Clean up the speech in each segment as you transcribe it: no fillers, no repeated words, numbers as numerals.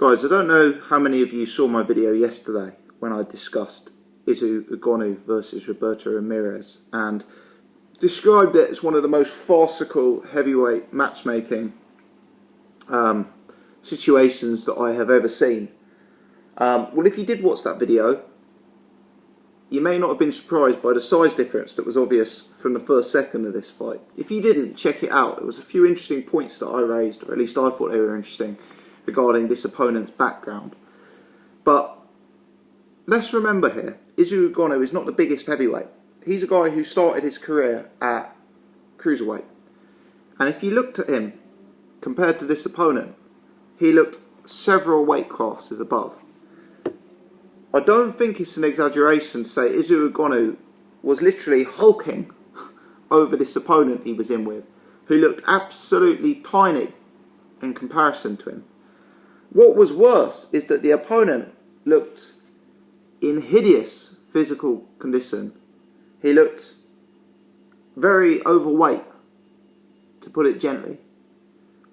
Guys, I don't know how many of you saw my video yesterday when I discussed Izu Ugonoh versus Ricardo Ramirez and described it as one of the most farcical heavyweight matchmaking situations that I have ever seen. Well, if you did watch that video, you may not have been surprised by the size difference that was obvious from the first second of this fight. If you didn't, check it out. There was a few interesting points that I raised, or at least I thought they were interesting, regarding this opponent's background. But let's remember here, Izu Ugonoh is not the biggest heavyweight. He's a guy who started his career at cruiserweight. And if you looked at him compared to this opponent, he looked several weight classes above. I don't think it's an exaggeration to say Izu Ugonoh was literally hulking over this opponent he was in with, who looked absolutely tiny in comparison to him. What was worse is that the opponent looked in hideous physical condition. He looked very overweight, to put it gently.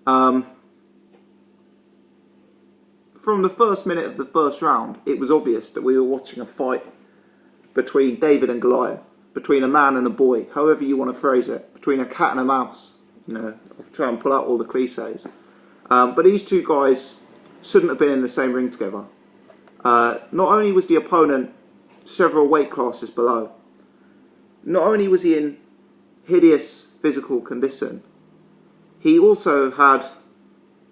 From the first minute of the first round, it was obvious that we were watching a fight between David and Goliath, between a man and a boy, however you want to phrase it, between a cat and a mouse. You know, I'll try and pull out all the cliches. But these two guys shouldn't have been in the same ring together. Not only was the opponent several weight classes below, not only was he in hideous physical condition, he also had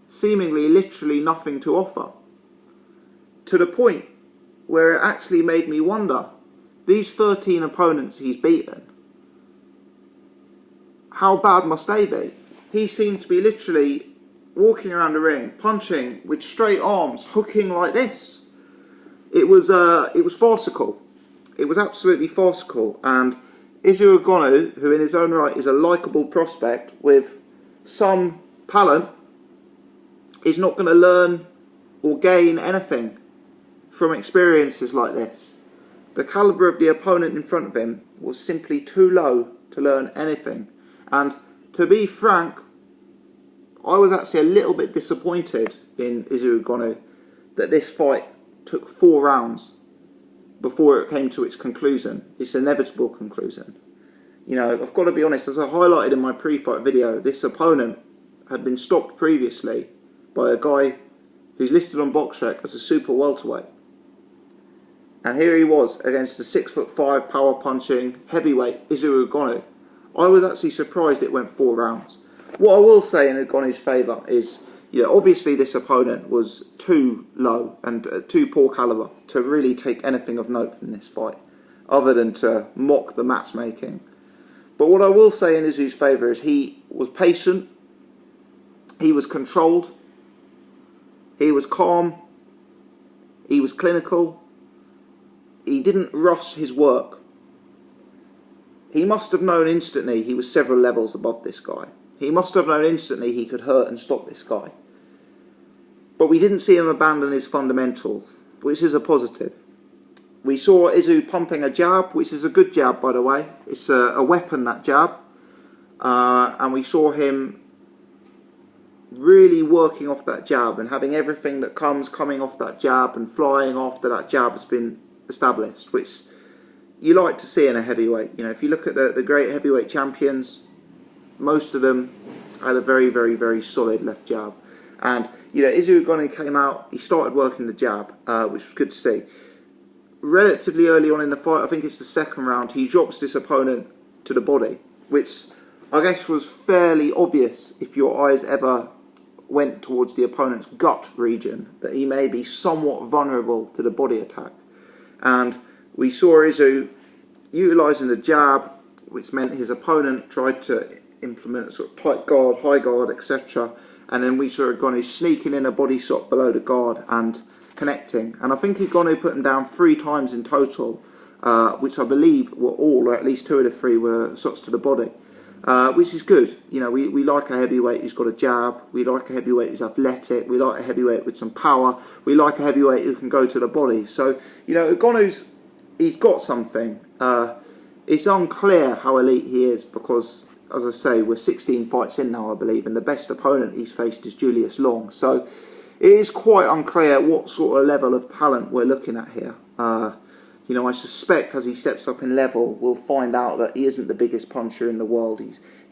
seemingly literally nothing to offer. To the point where it actually made me wonder, these 13 opponents he's beaten, how bad must they be? He seemed to be literally walking around the ring, punching with straight arms, hooking like this. It was farcical. It was absolutely farcical. And Izu Ugonoh, who in his own right is a likeable prospect with some talent, is not going to learn or gain anything from experiences like this. The calibre of the opponent in front of him was simply too low to learn anything. And to be frank, I was actually a little bit disappointed in Izu Ugonoh that this fight took 4 rounds before it came to its conclusion, its inevitable conclusion. You know, I've got to be honest, as I highlighted in my pre-fight video, this opponent had been stopped previously by a guy who's listed on BoxRec as a super welterweight. And here he was against the 6'5" power punching heavyweight Izu Ugonoh. I was actually surprised it went 4 rounds. What I will say in Ugonoh's favour is, obviously this opponent was too low and too poor calibre to really take anything of note from this fight, other than to mock the matchmaking. But what I will say in Izu's favour is he was patient, he was controlled, he was calm, he was clinical, he didn't rush his work. He must have known instantly he was several levels above this guy. He must have known instantly he could hurt and stop this guy. But we didn't see him abandon his fundamentals, which is a positive. We saw Izu pumping a jab, which is a good jab, by the way. It's a weapon, that jab. And we saw him really working off that jab and having everything that comes coming off that jab and flying after that jab has been established, which you like to see in a heavyweight. You know, if you look at the great heavyweight champions, most of them had a very, very, very solid left jab. And, Izu Ugonoh came out, he started working the jab, which was good to see. Relatively early on in the fight, I think it's the second round, he drops this opponent to the body, which I guess was fairly obvious if your eyes ever went towards the opponent's gut region, that he may be somewhat vulnerable to the body attack. And we saw Izu utilising the jab, which meant his opponent tried to implement a sort of tight guard, high guard, etc. And then we saw Ugonoh sneaking in a body shot below the guard and connecting. And I think Ugonoh put him down 3 times in total, which I believe were all, or at least 2 of the 3 were shots to the body, which is good. We like a heavyweight who's got a jab. We like a heavyweight who's athletic. We like a heavyweight with some power. We like a heavyweight who can go to the body. So, Ugonoh's, he's got something. It's unclear how elite he is because, as I say, we're 16 fights in now, I believe, and the best opponent he's faced is Julius Long. So it is quite unclear what sort of level of talent we're looking at here. You know, I suspect as he steps up in level, we'll find out that he isn't the biggest puncher in the world.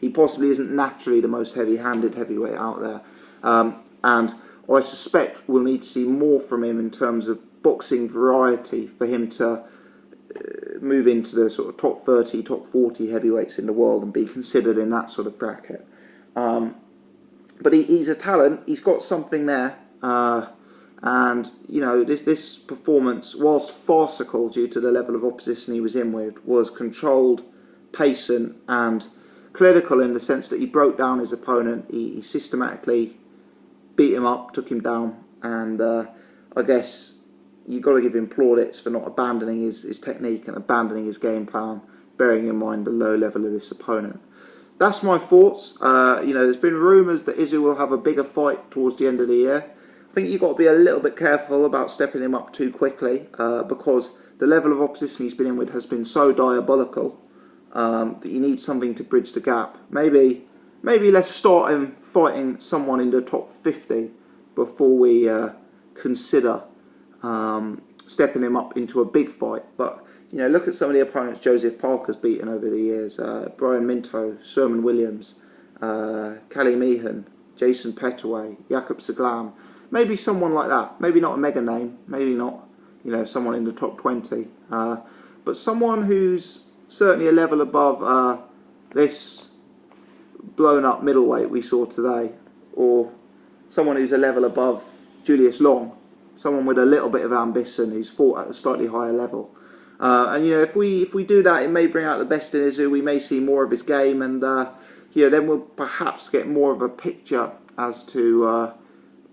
He possibly isn't naturally the most heavy-handed heavyweight out there. And I suspect we'll need to see more from him in terms of boxing variety for him to move into the sort of top 30, top 40 heavyweights in the world and be considered in that sort of bracket. But he's a talent. He's got something there. And, you know, this performance, whilst farcical due to the level of opposition he was in with, was controlled, patient and clinical in the sense that he broke down his opponent. He systematically beat him up, took him down, and I guess you've got to give him plaudits for not abandoning his technique and abandoning his game plan, bearing in mind the low level of this opponent. That's my thoughts. You know, there's been rumours that Izu will have a bigger fight towards the end of the year. I think you've got to be a little bit careful about stepping him up too quickly because the level of opposition he's been in with has been so diabolical that you need something to bridge the gap. Maybe let's start him fighting someone in the top 50 before we consider stepping him up into a big fight. But, you know, look at some of the opponents Joseph Parker's beaten over the years. Brian Minto, Sherman Williams, Cali Meehan, Jason Petaway, Jakob Saglam. Maybe someone like that. Maybe not a mega name. Maybe not, you know, someone in the top 20. But someone who's certainly a level above this blown up middleweight we saw today. Or someone who's a level above Julius Long. Someone with a little bit of ambition who's fought at a slightly higher level. And, you know, if we do that, it may bring out the best in Izu. We may see more of his game. And, you know, then we'll perhaps get more of a picture as to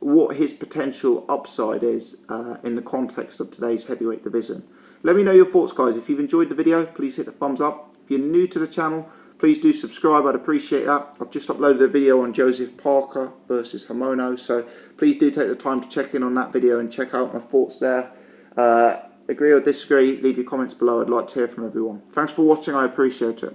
what his potential upside is in the context of today's heavyweight division. Let me know your thoughts, guys. If you've enjoyed the video, please hit the thumbs up. If you're new to the channel, please do subscribe. I'd appreciate that. I've just uploaded a video on Joseph Parker versus Hamono, so please do take the time to check in on that video and check out my thoughts there. Agree or disagree, leave your comments below. I'd like to hear from everyone. Thanks for watching. I appreciate it.